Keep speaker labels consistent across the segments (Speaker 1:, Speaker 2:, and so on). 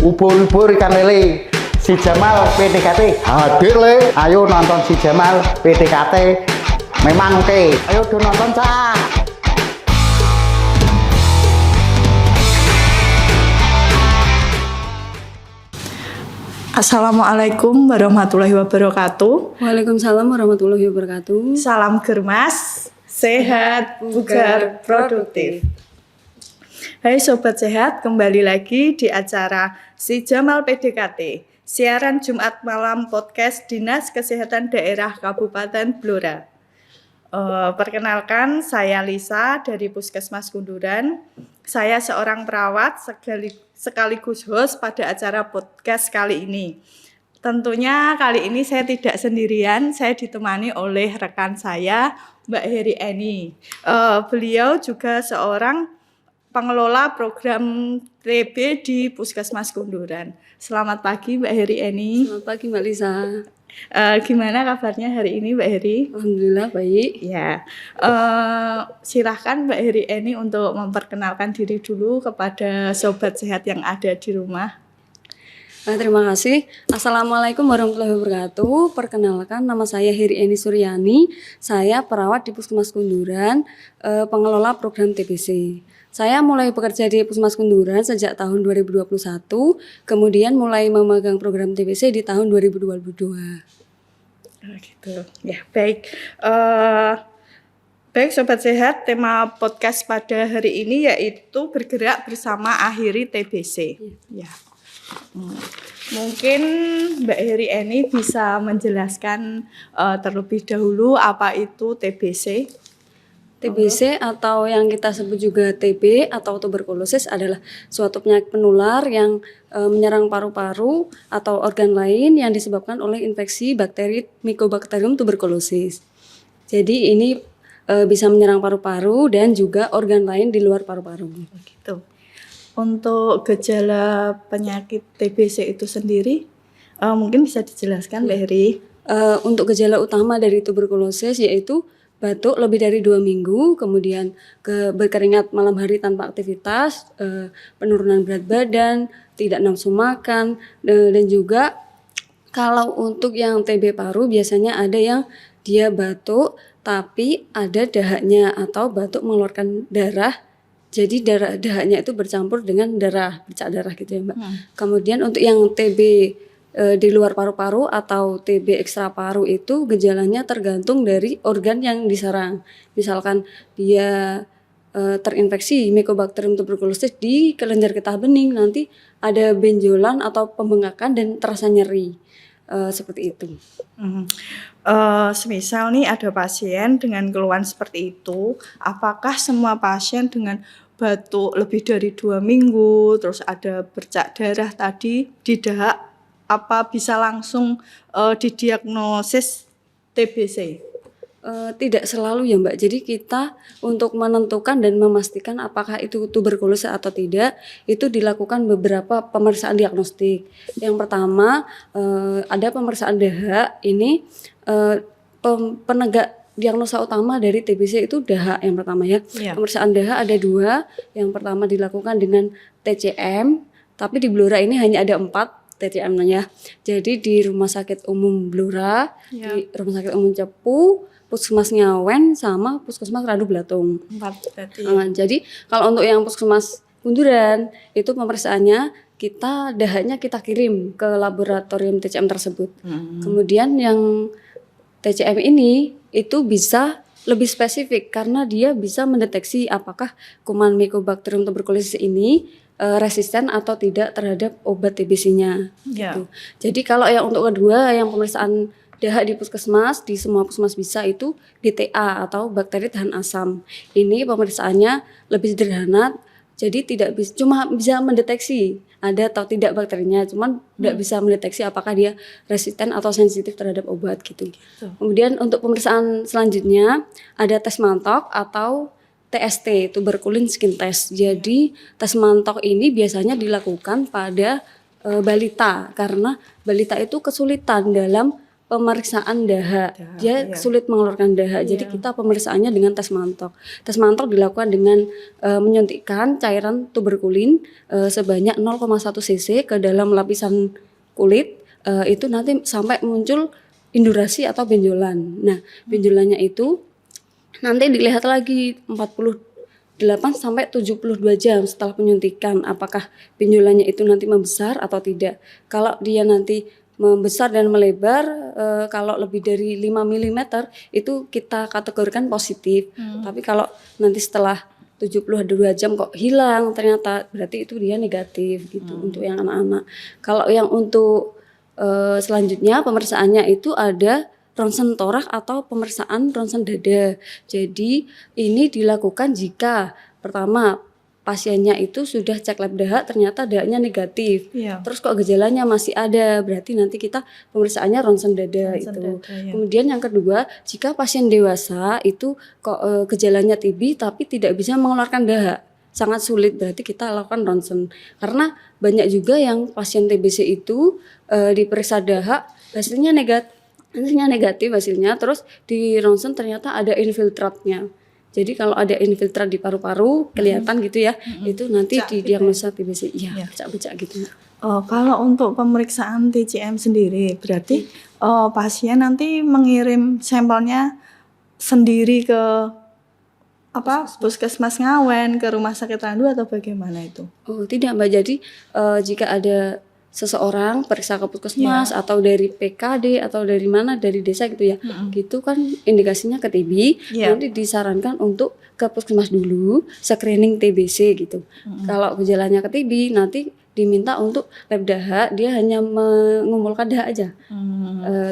Speaker 1: Ubur-ubur ikan lele. Si Jamal PDKT hadir le. Ayo nonton si Jamal PDKT. Memang oke. Ayo do nonton cah.
Speaker 2: Assalamualaikum warahmatullahi wabarakatuh.
Speaker 3: Waalaikumsalam warahmatullahi wabarakatuh.
Speaker 2: Salam germas, sehat, bugar, produktif. Hai Sobat Sehat, kembali lagi di acara Si Jamal PDKT. Siaran Jumat malam podcast Dinas Kesehatan Daerah Kabupaten Blora. Perkenalkan, saya Lisa dari Puskesmas Kunduran. Saya seorang perawat sekaligus host pada acara podcast kali ini. Tentunya kali ini saya tidak sendirian, saya ditemani oleh rekan saya, Mbak Heri Eni. Beliau juga seorang pengelola program TB di Puskesmas Kunduran. Selamat pagi Mbak Heri Eni.
Speaker 3: Selamat pagi Mbak Lisa.
Speaker 2: Gimana kabarnya hari ini Mbak Heri?
Speaker 3: Alhamdulillah baik.
Speaker 2: Ya, silahkan Mbak Heri Eni untuk memperkenalkan diri dulu kepada Sobat Sehat yang ada di rumah.
Speaker 3: Terima kasih. Assalamualaikum warahmatullahi wabarakatuh. Perkenalkan, nama saya Heri Eni Suryani. Saya perawat di Puskesmas Kunduran, pengelola program TBC. Saya mulai bekerja di Puskesmas Kunduran sejak tahun 2021, kemudian mulai memegang program TBC di tahun 2022.
Speaker 2: Gitu. Ya, baik. Baik Sobat Sehat, tema podcast pada hari ini yaitu bergerak bersama akhiri TBC. Ya. Mungkin Mbak Heri Eni bisa menjelaskan terlebih dahulu apa itu TBC.
Speaker 3: TBC atau yang kita sebut juga TB atau tuberkulosis adalah suatu penyakit penular yang menyerang paru-paru atau organ lain yang disebabkan oleh infeksi bakteri Mycobacterium tuberculosis. Jadi ini bisa menyerang paru-paru dan juga organ lain di luar paru-paru.
Speaker 2: Gitu. Untuk gejala penyakit TBC itu sendiri mungkin bisa dijelaskan Mbak Heri.
Speaker 3: Untuk gejala utama dari tuberkulosis yaitu batuk lebih dari 2 minggu, kemudian berkeringat malam hari tanpa aktivitas, penurunan berat badan, tidak nafsu makan, dan juga kalau untuk yang TB paru biasanya ada yang dia batuk tapi ada dahaknya atau batuk mengeluarkan darah, jadi dahaknya itu bercampur dengan darah, bercak darah gitu ya Mbak. Kemudian untuk yang TB di luar paru-paru atau TB ekstra paru itu gejalanya tergantung dari organ yang diserang. Misalkan dia terinfeksi Mycobacterium tuberculosis di kelenjar getah bening, nanti ada benjolan atau pembengkakan dan terasa nyeri. Seperti itu.
Speaker 2: Semisal nih ada pasien dengan keluhan seperti itu, apakah semua pasien dengan batuk lebih dari 2 minggu, terus ada bercak darah tadi di dahak, apa bisa langsung didiagnosis TBC?
Speaker 3: Tidak selalu ya Mbak. Jadi kita untuk menentukan dan memastikan apakah itu tuberkulosis atau tidak, itu dilakukan beberapa pemeriksaan diagnostik. Yang pertama ada pemeriksaan dahak. Ini penegak diagnosa utama dari TBC itu dahak yang pertama ya. Pemeriksaan dahak ada 2. Yang pertama dilakukan dengan TCM, tapi di Blora ini hanya ada 4 TCM-nya. Jadi di Rumah Sakit Umum Blora, di Rumah Sakit Umum Cepu, Puskesmas Ngawen, sama Puskesmas Radu Blatung.
Speaker 2: 4 berarti.
Speaker 3: Jadi kalau untuk yang Puskesmas Kunduran itu pemeriksaannya dahaknya kita kirim ke laboratorium TCM tersebut. Kemudian yang TCM ini itu bisa lebih spesifik karena dia bisa mendeteksi apakah kuman Mycobacterium tuberculosis ini resisten atau tidak terhadap obat TBC-nya. Gitu. Jadi kalau yang untuk kedua yang pemeriksaan dahak di puskesmas, di semua puskesmas bisa itu DTA atau bakteri tahan asam. Ini pemeriksaannya lebih sederhana, jadi cuma bisa mendeteksi ada atau tidak bakterinya, cuman tidak bisa mendeteksi apakah dia resisten atau sensitif terhadap obat gitu. Kemudian untuk pemeriksaan selanjutnya ada tes mantok atau TST, tuberculin skin test. Jadi tes mantok ini biasanya dilakukan pada balita karena balita itu kesulitan dalam pemeriksaan dahak.
Speaker 2: Dahak,
Speaker 3: Dia
Speaker 2: iya.
Speaker 3: sulit mengeluarkan dahak. Jadi
Speaker 2: Iya.
Speaker 3: kita pemeriksaannya dengan tes mantok. Tes mantok dilakukan dengan menyuntikkan cairan tuberkulin sebanyak 0,1 cc ke dalam lapisan kulit. Itu nanti sampai muncul indurasi atau benjolan. Nah, benjolannya itu nanti dilihat lagi 48 sampai 72 jam setelah penyuntikan apakah benjolannya itu nanti membesar atau tidak. Kalau dia nanti membesar dan melebar, kalau lebih dari 5 mm itu kita kategorikan positif. Tapi kalau nanti setelah 72 jam kok hilang ternyata berarti itu dia negatif gitu untuk yang anak-anak. Kalau yang untuk selanjutnya pemeriksaannya itu ada ronsen torak atau pemeriksaan ronsen dada. Jadi ini dilakukan jika pertama pasiennya itu sudah cek lab dahak ternyata dahaknya negatif.
Speaker 2: Iya.
Speaker 3: Terus kok gejalanya masih ada, berarti nanti kita pemeriksaannya ronsen dada
Speaker 2: Ronsen
Speaker 3: itu.
Speaker 2: dada, ya.
Speaker 3: Kemudian yang kedua, jika pasien dewasa itu kok gejalanya TB tapi tidak bisa mengeluarkan dahak, sangat sulit, berarti kita lakukan ronsen. Karena banyak juga yang pasien TBC itu diperiksa dahak hasilnya negatif hasilnya, terus di ronsen ternyata ada infiltratnya. Jadi kalau ada infiltrat di paru-paru kelihatan gitu ya, itu nanti
Speaker 2: Becak
Speaker 3: didiagnosa TBC. Iya,
Speaker 2: Iya.
Speaker 3: becak-becak gitu.
Speaker 2: Kalau untuk pemeriksaan TCM sendiri, berarti pasien nanti mengirim sampelnya sendiri ke puskesmas Ngawen, ke rumah sakit Randu atau bagaimana itu?
Speaker 3: Oh, tidak Mbak. Jadi jika ada seseorang periksa ke puskesmas atau dari PKD atau dari mana, dari desa gitu ya, gitu kan indikasinya ke TB,
Speaker 2: Iya.
Speaker 3: nanti disarankan untuk ke puskesmas dulu screening TBC gitu. Kalau gejalanya ke TB nanti diminta untuk lab dahak, dia hanya mengumpulkan dahak aja.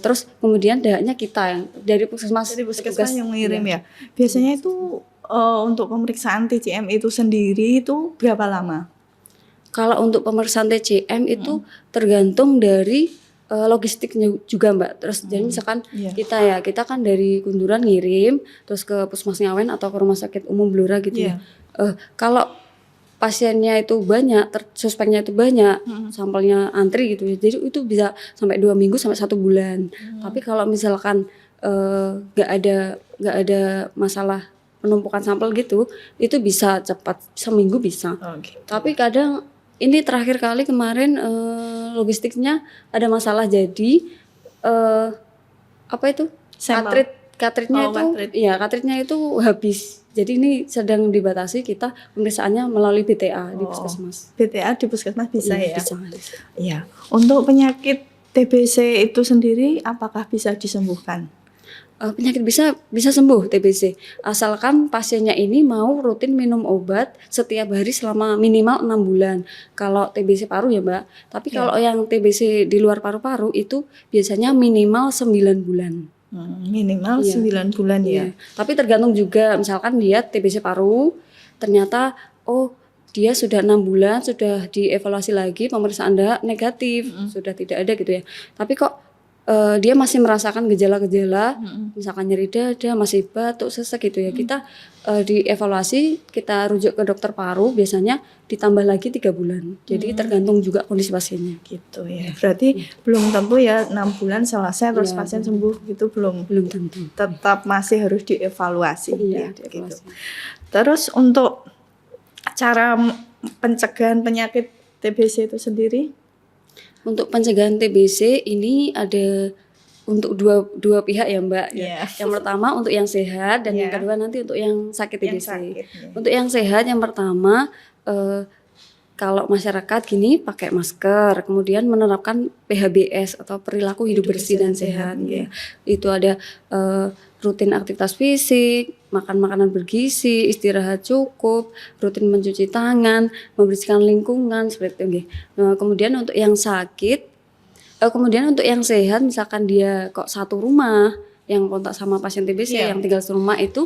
Speaker 3: Terus kemudian dahaknya kita yang dari puskesmas.
Speaker 2: Jadi puskesmas
Speaker 3: petugas,
Speaker 2: yang mengirim
Speaker 3: iya.
Speaker 2: ya. Biasanya itu untuk pemeriksaan TCM itu sendiri itu berapa lama?
Speaker 3: Kalau untuk pemeriksaan TCM itu tergantung dari logistiknya juga Mbak. Terus jadi misalkan
Speaker 2: Iya.
Speaker 3: kita kan dari Kunduran ngirim terus ke Puskesmas Ngawen atau ke Rumah Sakit Umum Blora gitu ya. Kalau pasiennya itu banyak, suspeknya itu banyak, sampelnya antri gitu ya. Jadi itu bisa sampai 2 minggu sampai 1 bulan. Tapi kalau misalkan nggak ada masalah penumpukan sampel gitu, itu bisa cepat, seminggu bisa.
Speaker 2: Oke.
Speaker 3: Tapi kadang ini terakhir kali kemarin logistiknya ada masalah, jadi apa itu
Speaker 2: Sampel.
Speaker 3: cartridge-nya
Speaker 2: Oh,
Speaker 3: itu
Speaker 2: cartridge.
Speaker 3: ya cartridge-nya itu habis. Jadi ini sedang dibatasi, kita pemeriksaannya melalui BTA di puskesmas.
Speaker 2: BTA di puskesmas bisa ya?
Speaker 3: Bisa.
Speaker 2: Iya. Untuk penyakit TBC itu sendiri apakah bisa disembuhkan?
Speaker 3: Penyakit bisa sembuh TBC asalkan pasiennya ini mau rutin minum obat setiap hari selama minimal 6 bulan. Kalau TBC paru ya Mbak. Tapi kalau yang TBC di luar paru-paru itu biasanya minimal 9 bulan.
Speaker 2: Minimal
Speaker 3: Iya.
Speaker 2: 9 bulan ya.
Speaker 3: Iya. Tapi tergantung juga, misalkan dia TBC paru ternyata dia sudah 6 bulan sudah dievaluasi lagi pemeriksaan dahak negatif, sudah tidak ada gitu ya. Tapi kok dia masih merasakan gejala-gejala, misalkan nyeri dada, masih batuk, sesek gitu ya. Kita dievaluasi, kita rujuk ke dokter paru, biasanya ditambah lagi 3 bulan. Jadi tergantung juga kondisi pasiennya.
Speaker 2: Gitu ya. Berarti belum tentu ya 6 bulan selesai terus
Speaker 3: Iya,
Speaker 2: pasien sembuh gitu belum.
Speaker 3: Belum tentu.
Speaker 2: Tetap masih harus dievaluasi.
Speaker 3: Iya,
Speaker 2: ya,
Speaker 3: dievaluasi.
Speaker 2: gitu. Terus untuk cara pencegahan penyakit TBC itu sendiri?
Speaker 3: Untuk pencegahan TBC ini ada untuk dua pihak ya Mbak.
Speaker 2: Iya.
Speaker 3: Yang pertama untuk yang sehat dan yang
Speaker 2: Iya.
Speaker 3: kedua nanti untuk yang sakit
Speaker 2: Yang
Speaker 3: TBC.
Speaker 2: sakit, ya.
Speaker 3: Untuk yang sehat yang pertama kalau masyarakat gini pakai masker, kemudian menerapkan PHBS atau perilaku hidup bersih dan sehat.
Speaker 2: ya.
Speaker 3: Itu ada rutin aktivitas fisik, makan makanan bergizi, istirahat cukup, rutin mencuci tangan, membersihkan lingkungan seperti itu. Nggih. Kemudian untuk yang sakit, kemudian untuk yang sehat, misalkan dia kok satu rumah yang kontak sama pasien TBC yang tinggal serumah itu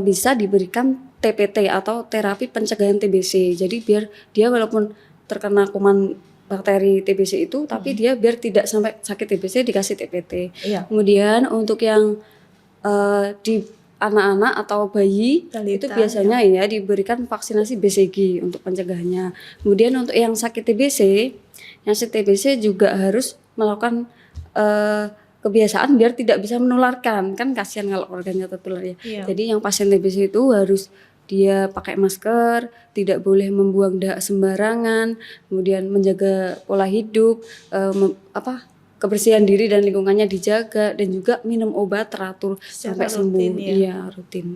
Speaker 3: bisa diberikan TPT atau terapi pencegahan TBC. Jadi biar dia walaupun terkena kuman bakteri TBC itu, tapi dia biar tidak sampai sakit TBC dikasih TPT.
Speaker 2: Iya.
Speaker 3: Kemudian untuk yang di anak-anak atau bayi
Speaker 2: Balita,
Speaker 3: itu biasanya ya diberikan vaksinasi BCG untuk pencegahannya. Kemudian untuk yang sakit TBC juga harus melakukan kebiasaan biar tidak bisa menularkan, kan kasihan kalau organnya tertular ya.
Speaker 2: Iya.
Speaker 3: Jadi yang pasien TBC itu harus dia pakai masker, tidak boleh membuang dahak sembarangan, kemudian menjaga pola hidup, kebersihan diri dan lingkungannya dijaga, dan juga minum obat teratur sampai sembuh.
Speaker 2: rutin ya.
Speaker 3: Iya, rutin.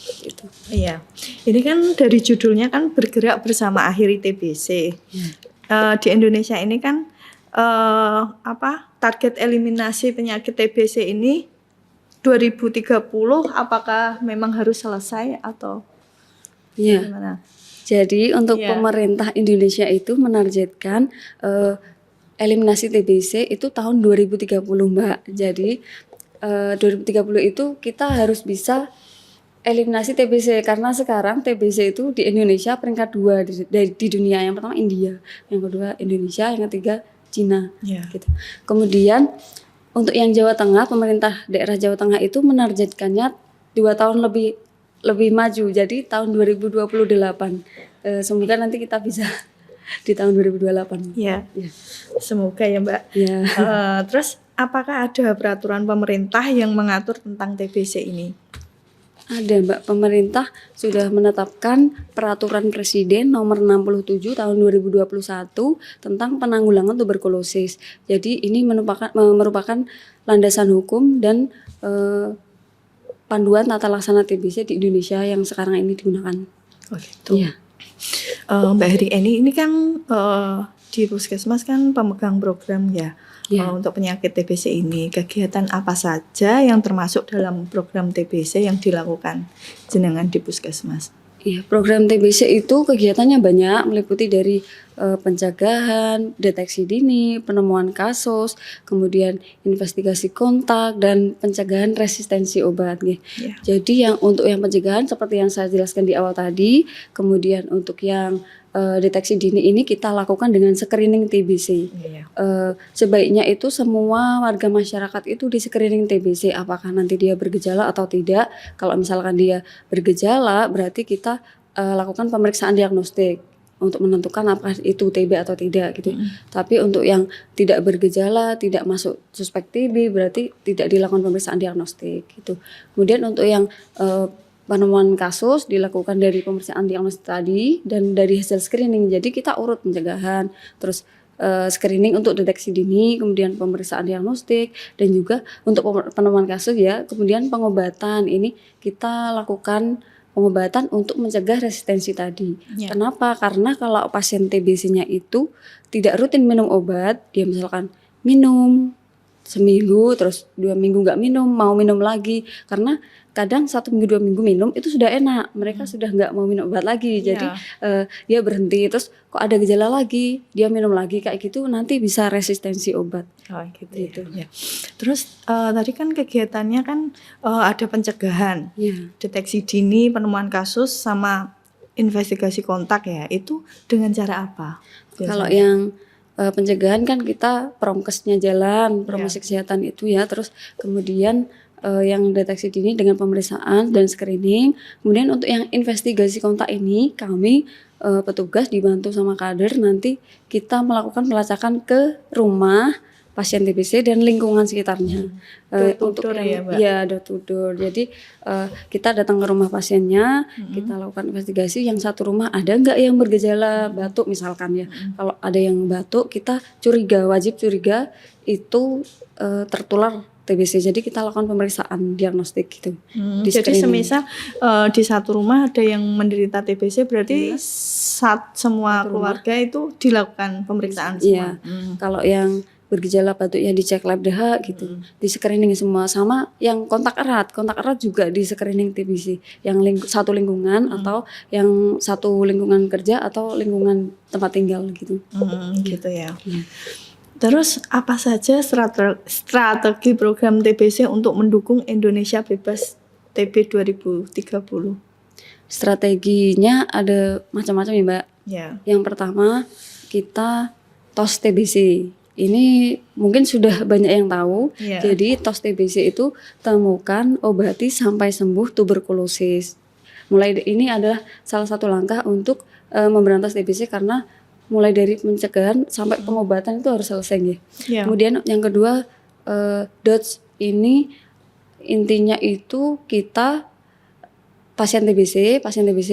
Speaker 3: Gitu.
Speaker 2: Iya, ini kan dari judulnya kan bergerak bersama akhiri TBC. Di Indonesia ini kan target eliminasi penyakit TBC ini 2030 apakah memang harus selesai atau
Speaker 3: Iya.
Speaker 2: gimana?
Speaker 3: Jadi untuk
Speaker 2: Iya.
Speaker 3: pemerintah Indonesia itu menargetkan eliminasi TBC itu tahun 2030, Mbak. Jadi 2030 itu kita harus bisa eliminasi TBC, karena sekarang TBC itu di Indonesia peringkat 2 di dunia. Yang pertama India, yang kedua Indonesia, yang ketiga Cina.
Speaker 2: Iya.
Speaker 3: Gitu. Kemudian untuk yang Jawa Tengah, pemerintah daerah Jawa Tengah itu menargetkannya 2 tahun lebih maju. Jadi tahun 2028. Semoga nanti kita bisa di tahun 2028.
Speaker 2: Iya.
Speaker 3: Ya.
Speaker 2: Semoga ya, Mbak.
Speaker 3: Ya.
Speaker 2: Terus apakah ada peraturan pemerintah yang mengatur tentang TBC ini?
Speaker 3: Ada, Mbak. Pemerintah sudah menetapkan peraturan Presiden nomor 67 tahun 2021 tentang penanggulangan tuberkulosis. Jadi ini merupakan landasan hukum dan panduan tata laksana TBC di Indonesia yang sekarang ini digunakan.
Speaker 2: Oh gitu.
Speaker 3: Iya.
Speaker 2: Mbak Heri, ini kan di Puskesmas kan pemegang program ya.
Speaker 3: Iya.
Speaker 2: Untuk penyakit TBC ini, kegiatan apa saja yang termasuk dalam program TBC yang dilakukan jenengan di Puskesmas?
Speaker 3: Iya, program TBC itu kegiatannya banyak, meliputi dari pencegahan, deteksi dini, penemuan kasus, kemudian investigasi kontak, dan pencegahan resistensi obat.
Speaker 2: Ya.
Speaker 3: Jadi untuk yang pencegahan seperti yang saya jelaskan di awal tadi, kemudian untuk yang deteksi dini ini kita lakukan dengan screening TBC.
Speaker 2: Iya.
Speaker 3: Sebaiknya itu semua warga masyarakat itu di screening TBC, apakah nanti dia bergejala atau tidak. Kalau misalkan dia bergejala, berarti kita lakukan pemeriksaan diagnostik untuk menentukan apakah itu TB atau tidak gitu. Tapi untuk yang tidak bergejala, tidak masuk suspek TB, berarti tidak dilakukan pemeriksaan diagnostik gitu. Kemudian untuk yang penemuan kasus dilakukan dari pemeriksaan diagnostik tadi dan dari hasil screening. Jadi kita urut pencegahan, terus screening untuk deteksi dini, kemudian pemeriksaan diagnostik, dan juga untuk penemuan kasus ya. Kemudian pengobatan ini kita lakukan pengobatan untuk mencegah resistensi tadi.
Speaker 2: Ya.
Speaker 3: Kenapa? Karena kalau pasien TBC-nya itu tidak rutin minum obat, dia misalkan minum seminggu, terus 2 minggu nggak minum, mau minum lagi, karena kadang 1 minggu 2 minggu minum itu sudah enak, mereka sudah nggak mau minum obat lagi, jadi dia berhenti, terus kok ada gejala lagi, dia minum lagi, kayak gitu nanti bisa resistensi obat.
Speaker 2: Oh gitu. Ya. Terus tadi kan kegiatannya kan ada pencegahan, deteksi dini, penemuan kasus, sama investigasi kontak ya. Itu dengan cara apa?
Speaker 3: Kalau yang pencegahan kan kita promkesnya jalan, promosi kesehatan itu ya, terus kemudian yang deteksi dini dengan pemeriksaan dan screening. Kemudian untuk yang investigasi kontak ini kami petugas dibantu sama kader, nanti kita melakukan pelacakan ke rumah pasien TBC dan lingkungan sekitarnya.
Speaker 2: Door to door ya, Mbak?
Speaker 3: Ya, door to door. Jadi kita datang ke rumah pasiennya, kita lakukan investigasi. Yang satu rumah ada nggak yang bergejala batuk misalkan ya. Kalau ada yang batuk, kita wajib curiga itu tertular TBC. Jadi kita lakukan pemeriksaan diagnostik gitu.
Speaker 2: Jadi semisal di satu rumah ada yang menderita TBC, berarti semua keluarga itu dilakukan pemeriksaan semua.
Speaker 3: Iya. Kalau yang bergejala batuk ya dicek lab dahak gitu, di screening semua, sama yang kontak erat juga di screening TBC, yang satu lingkungan atau yang satu lingkungan kerja atau lingkungan tempat tinggal gitu.
Speaker 2: Gitu ya. Terus apa saja strategi program TBC untuk mendukung Indonesia bebas TB 2030?
Speaker 3: Strateginya ada macam-macam ya, Mbak.
Speaker 2: Ya.
Speaker 3: Yang pertama kita TOS TBC. Ini mungkin sudah banyak yang tahu.
Speaker 2: Yeah.
Speaker 3: Jadi TOS TBC itu temukan, obati sampai sembuh tuberkulosis. Ini adalah salah satu langkah untuk memberantas TBC, karena mulai dari pencegahan sampai pengobatan itu harus selesai ya.
Speaker 2: Yeah.
Speaker 3: Kemudian yang kedua DOTS ini intinya itu kita pasien TBC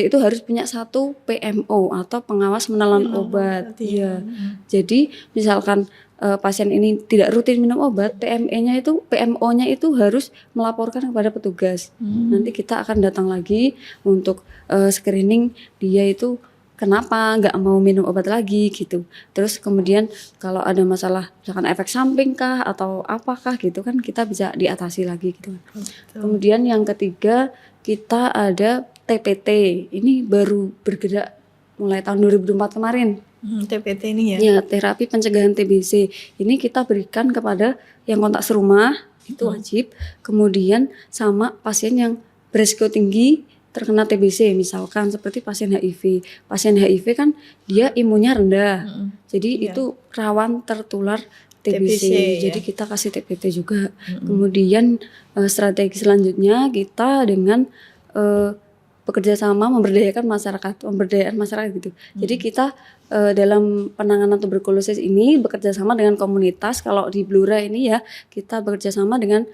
Speaker 3: itu harus punya satu PMO atau pengawas menelan obat. Iya. Jadi misalkan pasien ini tidak rutin minum obat, PMO-nya itu harus melaporkan kepada petugas. Nanti kita akan datang lagi untuk screening dia itu kenapa nggak mau minum obat lagi gitu. Terus kemudian kalau ada masalah misalkan efek samping kah atau apakah gitu kan kita bisa diatasi lagi gitu. Kemudian yang ketiga kita ada TPT. Ini baru bergerak mulai tahun 2004 kemarin.
Speaker 2: TPT ini ya?
Speaker 3: Ya, terapi pencegahan TBC. Ini kita berikan kepada yang kontak serumah, itu wajib. Kemudian sama pasien yang beresiko tinggi terkena TBC, misalkan seperti pasien HIV. Pasien HIV kan dia imunnya rendah, jadi itu rawan tertular TBC. Jadi kita kasih TPT juga. Kemudian strategi selanjutnya kita dengan bekerja sama pemberdayaan masyarakat gitu. Jadi kita dalam penanganan tuberkulosis ini bekerja sama dengan komunitas. Kalau di Blora ini ya kita bekerja sama dengan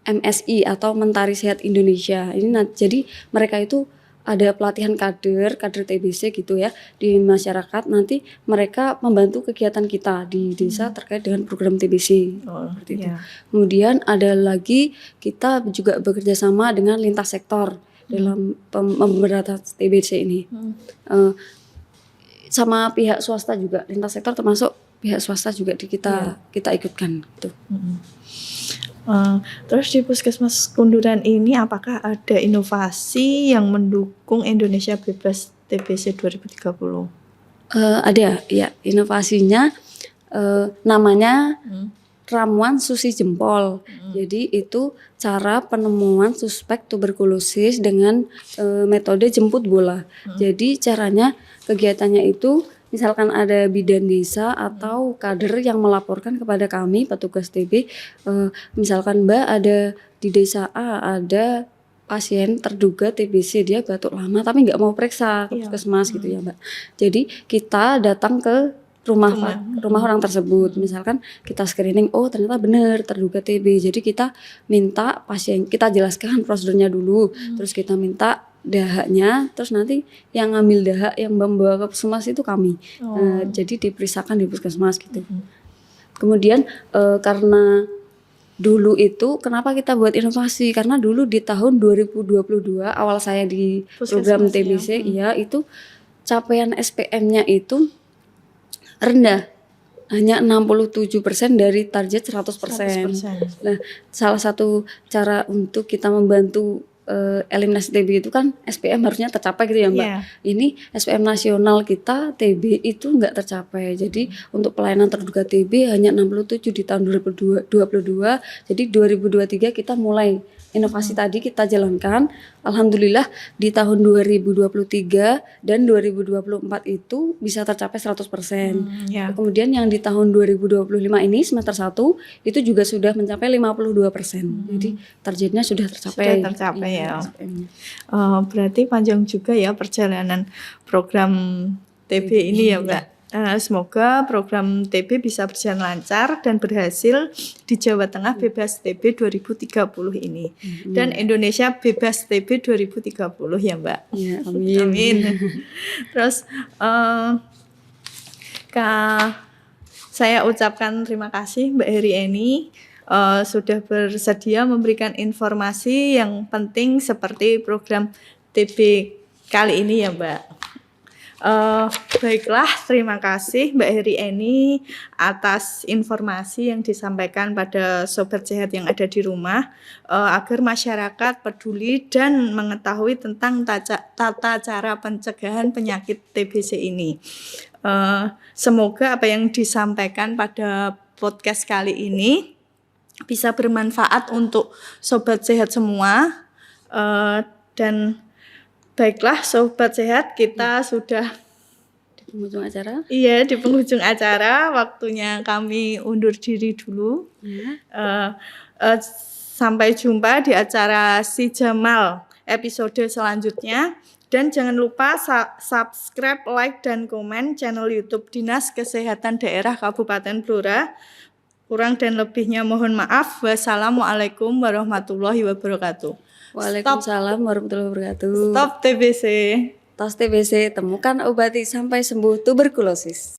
Speaker 3: MSI atau Mentari Sehat Indonesia. Jadi mereka itu ada pelatihan kader TBC gitu ya di masyarakat. Nanti mereka membantu kegiatan kita di desa terkait dengan program TBC. Seperti itu. Kemudian ada lagi kita juga bekerja sama dengan lintas sektor dalam pemberantasan TBC ini. Sama pihak swasta juga, lintas sektor termasuk pihak swasta juga kita ikutkan gitu.
Speaker 2: Terus di Puskesmas Kunduran ini apakah ada inovasi yang mendukung Indonesia bebas TBC 2030?
Speaker 3: Ada ya, inovasinya namanya ramuan susi jempol. Jadi itu cara penemuan suspek tuberkulosis dengan metode jemput bola. Jadi caranya kegiatannya itu misalkan ada bidan desa atau kader yang melaporkan kepada kami petugas TB, misalkan Mbak ada di desa A ada pasien terduga TBC, dia batuk lama tapi nggak mau periksa ke puskesmas gitu ya Mbak. Jadi kita datang ke rumah orang tersebut, misalkan kita screening, oh ternyata benar terduga TB. Jadi kita minta pasien, kita jelaskan prosedurnya dulu, terus kita minta dahaknya, terus nanti yang ngambil dahak yang membawa ke puskesmas itu kami. Jadi diperiksakan di puskesmas gitu. Kemudian karena dulu itu kenapa kita buat inovasi, karena dulu di tahun 2022 awal saya di program TBC ya itu capaian SPM-nya itu rendah, hanya 67% dari target 100%. Nah, salah satu cara untuk kita membantu eliminasi TB itu kan SPM harusnya tercapai gitu ya Mbak. Ini SPM nasional kita TB itu nggak tercapai. Jadi untuk pelayanan terduga TB hanya 67 di tahun 2022. Jadi 2023 kita mulai inovasi tadi kita jalankan. Alhamdulillah di tahun 2023 dan 2024 itu bisa tercapai 100%. Kemudian yang di tahun 2025 ini semester 1 itu juga sudah mencapai 52%. Jadi targetnya sudah tercapai.
Speaker 2: Ya. Berarti panjang juga ya perjalanan program TB ini ya Mbak. Semoga program TB bisa berjalan lancar dan berhasil di Jawa Tengah bebas TB 2030 ini. Dan Indonesia bebas TB 2030 ya Mbak.
Speaker 3: Ya, amin.
Speaker 2: Amin. Terus saya ucapkan terima kasih Mbak Heri Eni sudah bersedia memberikan informasi yang penting seperti program TB kali ini ya Mbak. Baiklah, terima kasih Mbak Heri Eni atas informasi yang disampaikan pada Sobat Sehat yang ada di rumah agar masyarakat peduli dan mengetahui tentang tata cara pencegahan penyakit TBC ini. Semoga apa yang disampaikan pada podcast kali ini bisa bermanfaat untuk Sobat Sehat semua dan baiklah Sobat Sehat, kita sudah
Speaker 3: di penghujung acara.
Speaker 2: Iya, di penghujung acara, waktunya kami undur diri dulu. Sampai jumpa di acara Si Jamal episode selanjutnya. Dan jangan lupa subscribe, like, dan komen channel YouTube Dinas Kesehatan Daerah Kabupaten Blora. Kurang dan lebihnya mohon maaf. Wassalamualaikum warahmatullahi wabarakatuh.
Speaker 3: Waalaikumsalam warahmatullahi wabarakatuh.
Speaker 2: Stop TBC.
Speaker 3: Tos TBC, temukan obati sampai sembuh tuberkulosis.